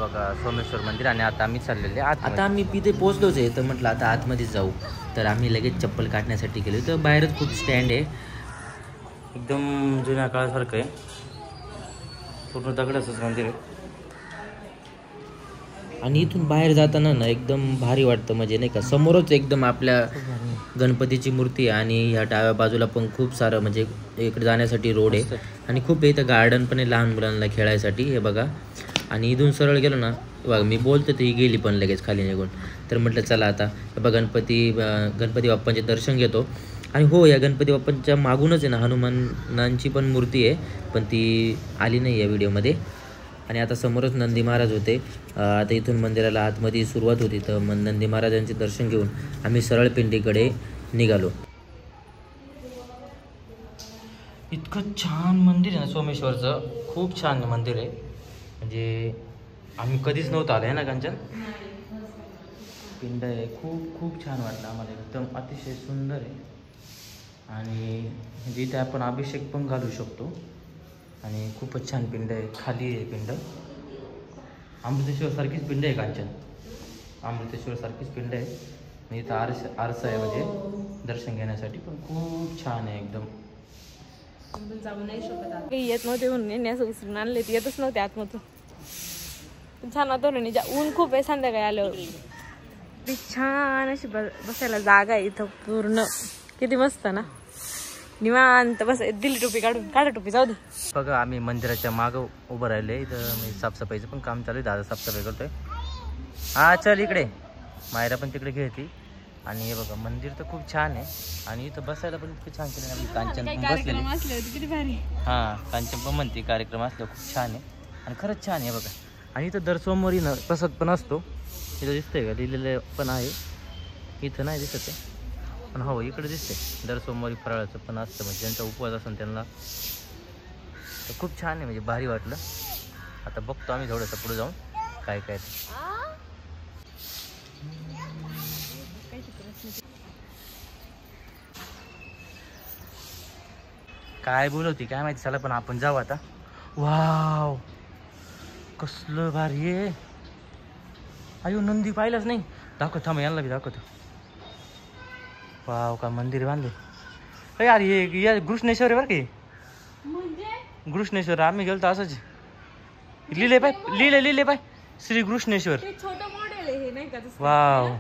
बघा सोमेश्वर मंदिर आणि आता आम्ही चाललेले आता आम्ही तिथे पोहोचलोच आहे. तर म्हटलं आता आतमध्ये जाऊ. तर आम्ही लगेच चप्पल काढण्यासाठी गेलो. तर बाहेरच खूप स्टँड आहे, एकदम जुन्या काळासारखं आहे. पूर्ण दगडाचंच मंदिर आहे. आणि इथून बाहेर जाताना ना एकदम भारी वाटतं. म्हणजे नाही का, समोरच एकदम आपल्या गणपतीची मूर्ती आहे आणि ह्या डाव्या बाजूला पण खूप सारं म्हणजे इकडे जाण्यासाठी रोड आहे. आणि खूप इथं गार्डन पण आहे लहान मुलांना खेळायसाठी. हे बघा. आणि इथून सरळ गेलो ना, बघा मी बोलतो ती गेली पण लगेच खाली निघून. तर म्हटलं चला आता बघा गणपती बाप्पांचे दर्शन घेतो. आणि हो, या गणपती बाप्पांच्या मागूनच आहे ना हनुमानांची पण मूर्ती आहे, पण ती आली नाही या व्हिडिओमध्ये. आणि आता समोरच नंदी महाराज होते. आता इथून मंदिराला आतमध्ये सुरुवात होती. तर नंदी महाराजांचे दर्शन घेऊन आम्ही सरळ पिंडीकडे निघालो. इतकं छान मंदिर आहे ना सोमेश्वरचं, खूप छान मंदिर आहे. म्हणजे आम्ही कधीच नव्हतं आलो आहे ना कांचन. पिंड आहे, खूप खूप छान वाटलं आम्हाला, एकदम अतिशय सुंदर आहे. आणि म्हणजे इथे आपण अभिषेक पण घालू शकतो. आणि खूपच छान पिंड आहे. खाली आहे पिंड, अमृतेश्वरसारखीच पिंड आहे कांचन, अमृतेश्वरसारखीच पिंड आहे. आणि इथं आरसा आहे म्हणजे दर्शन घेण्यासाठी, पण खूप छान आहे एकदम. जाऊ नाही शकत, येत नव्हते म्हणून असं उचलून आणले, येतच नव्हते आतमधून. छान होतं. ऊन खूप आहे संध्याकाळी आल्यावर. छान अशी बसायला जागा आहे इथं पूर्ण. किती मस्त ना, निवांत बस. दिली टोपी काढून, काढा टोपी, जाऊ दे. बघा आम्ही मंदिराच्या मागं उभं राहिले. इथं साफसफाईचं पण काम चालू आहे. दादा साफसफाई करतोय. हा चल इकडे. मायरा पण तिकडे खेळती. आणि हे बघा मंदिर तर खूप छान आहे. आणि इथं बसायला पण इतकं छान केलं. आम्ही कांचन पण बसलेले. हां, कांचन पण म्हणते कार्यक्रम असलं खूप छान आहे. आणि खरंच छान आहे बघा. आणि इथं दर सोमवारी ना प्रसाद पण असतो. इथं दिसतंय का, लिहिलेलं पण आहे. इथं नाही दिसत आहे, पण हो इकडे दिसते. दर सोमवारी फराळाचं पण असतं. म्हणजे ज्यांचा उपवास असेल त्यांना. तर खूप छान आहे, म्हणजे भारी वाटलं. आता बघतो आम्ही थोडंसं पुढे जाऊन काय काय. काय बोलवती काय माहिती. चला पण आपण जाऊ आता. वाव, कसलं भारी आहे. अयो नंदी पाहिलंच नाही. दाखव, थांब यांना बी दाखवतो. वाव, का मंदिर बांधले यार. हे घृष्णेश्वर आहे बरं की. घृष्णेश्वर आम्ही गेलो तर असंच लिहिले पाय, लिहिले पाय श्री घृष्णेश्वर. वाव,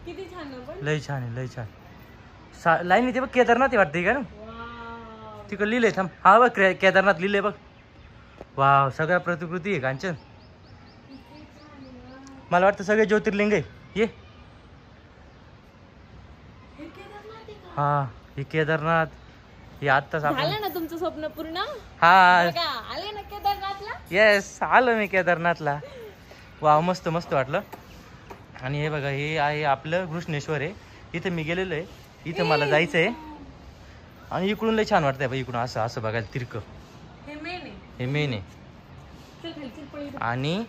किती छान, लय छान आहे, लय छान. लाईन ते बघ केदारनाथ वाटते का ना, तिकडं लिहिलंय. थांब, हा बघ केदारनाथ लिहिलंय बघ. वाव, सगळ्या प्रतिकृती आहे कांचन. मला वाटतं सगळे ज्योतिर्लिंग आहे. ये हा, हे केदारनाथ. हे आत्ताच झालं ना तुमचं स्वप्न पूर्ण. हा, आले ना केदारनाथला. येस, आलो मी केदारनाथला. वाव, मस्त मस्त वाटलं. आणि हे बघा, हे आहे आपलं घृष्णेश्वर आहे. इथं मी गेलेलो आहे. इथं मला जायचं आहे. आणि इकडून लय छान वाटतंय बाई. इकडून असं असं बघायला तिरकं. हे मेन आहे. आणि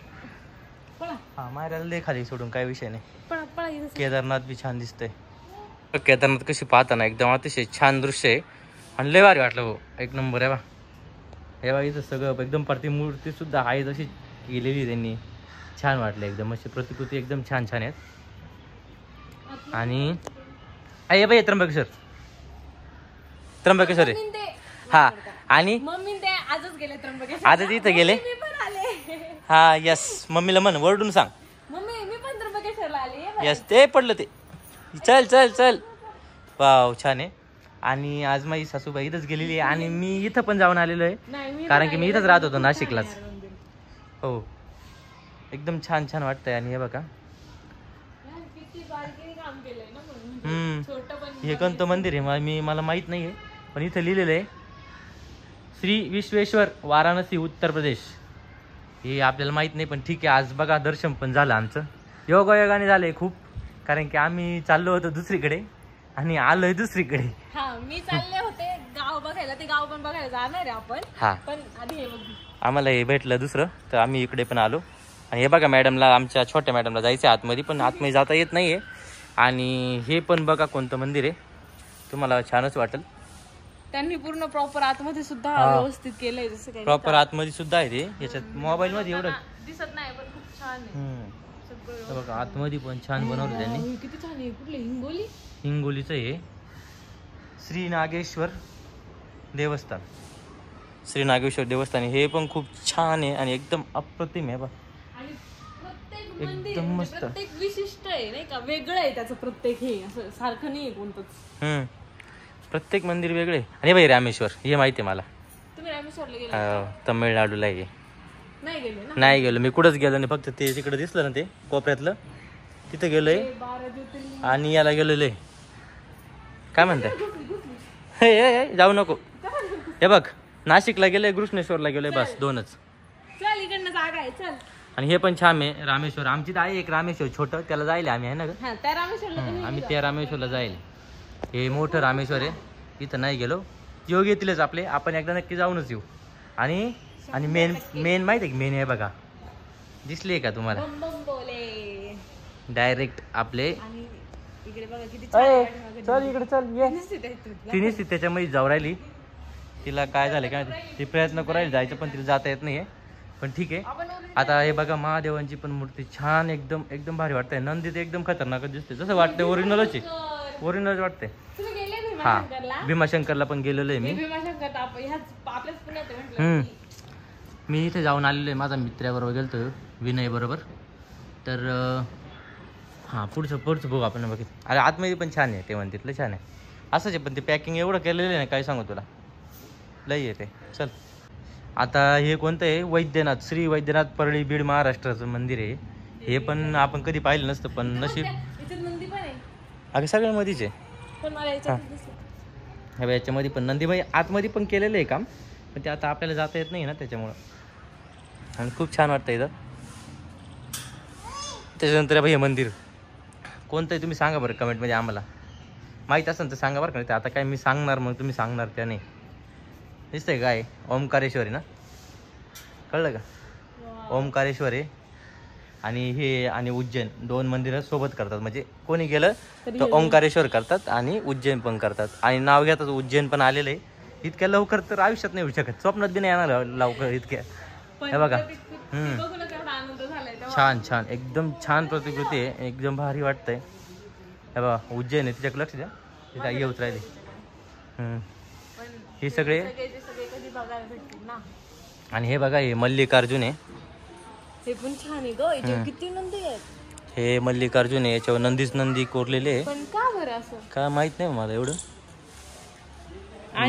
हा, मायराला लय खाली सोडून काय विषय नाही. केदारनाथ बी छान दिसतंय. केदारनाथ कशी पाहताना एकदम अतिशय छान दृश्य आहे. आणि लय भारी वाटलं भाऊ, एक नंबर आहे बा. हे बघा इथं सगळं एकदम प्रतिमूर्ती सुद्धा आहे तशी केलेली त्यांनी. छान वाटलं एकदम. अशी प्रतिकृती एकदम छान छान आहेत. आणि आई बाई त्र्यंबकेश्वर आहे. हा, आणि आजच इथं गेले. हा यस, मम्मीला म्हण वरडून सांग. यस, ते पडलं ते. चल चल चल. वाव, छान आहे. आणि आज माझी सासूबाई इथंच गेलेली आहे. आणि मी इथं पण जाऊन आलेलो आहे, कारण की मी इथंच राहत होतो नाशिकलाच. हो, एकदम छान छान वाटतंय. आणि हे बघा, हे कोणतं मंदिर आहे मला माहित नाही आहे, पण इथं लिहिलेलं आहे श्री विश्वेश्वर, वाराणसी, उत्तर प्रदेश. हे आपल्याला माहित नाही, पण ठीक आहे. आज बघा दर्शन पण झालं आमचं. योगायोगाने झालंय खूप, कारण की आम्ही चाललो होतो दुसरीकडे आणि आलोय दुसरीकडे. मी चालले होते गाव बघायला, ते गाव पण बघायला जाणार आहे आपण. हा, पण आधी आम्हाला हे भेटलं दुसरं, तर आम्ही इकडे पण आलो. आणि हे बघा मॅडमला, आमच्या छोट्या मॅडमला जायचं आहे आतमध्ये, पण आतमध्ये जाता येत नाहीये. आणि हे पण बघा कोणतं मंदिर आहे, तुम्हाला छानच वाटेल. त्यांनी पूर्ण प्रॉपर आतमध्ये सुद्धा व्यवस्थित केलंय. जसं काही प्रॉपर आतमध्ये सुद्धा आहे ते. याच्यात मोबाईल मध्ये एवढं दिसत नाही, पण खूप छान आहे सगळं. हे बघा आतमध्ये पण छान बनवलं त्यांनी. किती छान आहे. कुठले हिंगोली? हिंगोलीचं हे श्री नागेश्वर देवस्थान. श्री नागेश्वर देवस्थान हे पण खूप छान आहे आणि एकदम अप्रतिम आहे बघ. आणि प्रत्येक मंदिर एकदम म्हणजे मस्त. प्रत्येक विशिष्ट आहे नाही का, वेगळं आहे त्याचं प्रत्येक. हे असं सारखं नाही कोणतंच. प्रत्येक मंदिर वेगळे. आणि बाई रामेश्वर हे माहिती आहे मला. तुम्ही रामेश्वरला गेला? तमिळनाडूला आहे. नाही गेले ना? नाही गेलो मी, कुठंच गेलो नाही. फक्त ते तिकडे दिसलं ना ते कोपऱ्यातलं, तिथं गेलोय. 12 ज्योतिर्लिंग. आणि याला गेलेलो आहे, काय म्हणताय, हे जाऊ नको. हे बघ नाशिकला गेलोय, कृष्णेश्वरला गेलोय, बस 2च. चल इकडनं जागा आहे चल. आणि हे पण छान आहे रामेश्वर. आमची तर आहे एक रामेश्वर छोटं, त्याला जायला आम्ही आहे ना ग. हा त्या रामेश्वरला आम्ही त्या रामेश्वरला जाईल. हे मोठं रामेश्वर आहे, इथं नाही गेलो. योग येतीलच आपले, आपण एकदा नक्की जाऊनच येऊ. आणि आणि मेन माहिती आहे की मेन आहे बघा, दिसली आहे का तुम्हाला? बम बम बोले. डायरेक्ट आपले. आणि इकडे बघा किती छान आहे. चल इकडे चल ये. दिसते त्या इथून. तिनेच त्याच्यामध्ये जाऊ राहिली. तिला काय झालं काय ती प्रयत्न करू राहिली जायचं, पण तिला जाता येत नाहीये. पण ठीक आहे. आता हे बघा महादेवांची पण मूर्ती छान, एकदम एकदम भारी वाटतंय. नंदी ते एकदम खतरनाक दिसते, जसं वाटतंय ओरिजिनलच आहे, ओरिजिनल वाटतंय. तुम्ही गेले हा भीमाशंकरला? भीमाशंकरला पण गेलेलो आहे मी. भीमाशंकर आपल्याच पुण्यात आहे म्हटलं. मी इथे जाऊन आलेलो आहे, माझा मित्राबरोबर गेलतो विनय बरोबर. तर हां पुढचं बघू आपण. बघित अरे आतमध्ये पण छान आहे, ते म्हणतितलं छान आहे. असंच आहे, पण ते पॅकिंग एवढं केलेलं आहे ना, काय सांगू तुला, लई आहे ते. चल आता हे कोणतं आहे, वैद्यनाथ, श्री वैद्यनाथ परळी बीड महाराष्ट्राचं मंदिर आहे. हे पण आपण कधी पाहिलं नसतं, पण नशीब. याच्यात नंदी पण आहे, अगं सगळ्यांमध्येच आहे. पण मला याच्यात दिसलं. ह्या याच्यामध्ये पण नंदीबाई आतमध्ये पण केलेलं आहे काम, पण ते आता आपल्याला जाता येत नाही ना त्याच्यामुळं. आणि खूप छान वाटतं इथं. त्याच्यानंतर भाई हे मंदिर कोणतं आहे तुम्ही सांगा बरं कमेंटमध्ये, आम्हाला माहीत असेल तर सांगा बरं का. नाही आता काय मी सांगणार, मग तुम्ही सांगणार त्याने. दिसतंय काय, ओमकारेश्वर आहे ना, कळलं का? ओमकारेश्वर आहे. आणि हे आणि उज्जैन 2 मंदिरं सोबत करतात, म्हणजे कोणी गेलं तर ओंकारेश्वर करतात आणि उज्जैन पण करतात. आणि नाव घेतात उज्जैन पण आलेलं आहे. इतक्या लवकर तर आयुष्यात नाही होऊ शकत, स्वप्नात बी नाही येणार लवकर इतक्या. हे बघा छान छान एकदम छान प्रतिकृती आहे, एकदम भारी वाटतंय. हे बघा उज्जैन आहे, तिच्याकडे लक्ष द्या, तिथे येऊच राहिले. हे सगळे. आणि हे बघा हे मल्लिकार्जुन आहे. हे पण छान आहे ग. याच्यावर किती नंदी आहेत. हे मल्लिकार्जुन आहे, याच्यावर नंदी कोरलेले आहे. पण का बरं असं काय माहित नाही मला एवढं.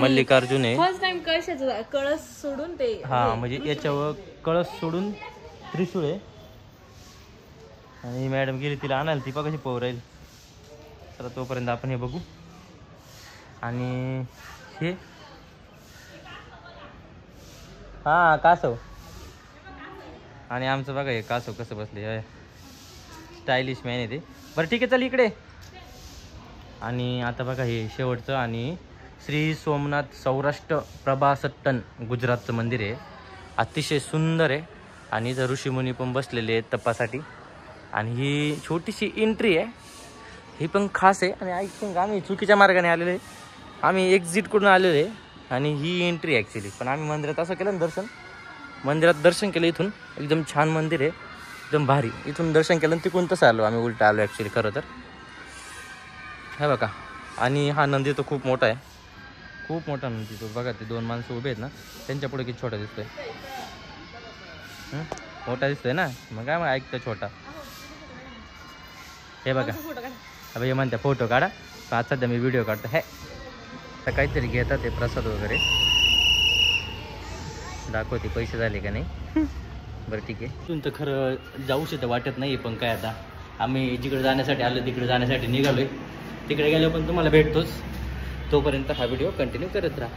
मल्लिकार्जुन आहे. फर्स्ट टाइम कळशाचं कळस सोडून ते. हा म्हणजे याच्यावर कळस सोडून त्रिशूळ आहे. आणि मॅडम गेली तिला आणायला, ती कशी पोह राहील. तर तोपर्यंत आपण हे बघू. आणि हे हा कासव. आणि आमचं बघा हे कासव कसं बसले, स्टायलिश मॅन आहे ते. बरं ठीक आहे चल इकडे. आणि आता बघा हे शेवटचं, आणि श्री सोमनाथ सौराष्ट्र प्रभासट्टन गुजरातचं मंदिर आहे. अतिशय सुंदर आहे. आणि इथं ऋषीमुनी पण बसलेले आहेत तपासाठी. आणि ही छोटीशी एंट्री आहे, ही पण खास आहे. आणि आय थिंक आम्ही चुकीच्या मार्गाने आलेलो आहे, आम्ही एक्झिट करून आलेलो आहे. आणि ही एंट्री ॲक्च्युली. पण आम्ही मंदिरात असं केलं ना दर्शन, मंदिरात दर्शन केलं इथून. एकदम छान मंदिर आहे, एकदम भारी. इथून दर्शन केलं आणि तिकडून तसं आलो आम्ही, उलटा आलो ॲक्च्युली खरं तर. हे बघा. आणि हा नंदी तो खूप मोठा आहे, खूप मोठा नंदी तो. बघा ते 2 माणसं उभे आहेत ना, त्यांच्या पुढे किती छोटा दिसतोय. मोठा दिसतोय ना, मग काय मग ऐकतं छोटा. हे बघा अबे हे म्हणते फोटो काढा. आज सध्या मी व्हिडिओ काढतो. हे तर काहीतरी घेतात ते प्रसाद वगैरे, दाखवते पैसे झाले का नाही. बरं ठीक आहे. तुमचं खरं जाऊच तर वाटत नाही, पण काय आता आम्ही जिकडे जाण्यासाठी आलो तिकडे जाण्यासाठी निघालोय. तिकडे गेलो पण तुम्हाला भेटतोच. तोपर्यंत हा व्हिडिओ कंटिन्यू करत राहा.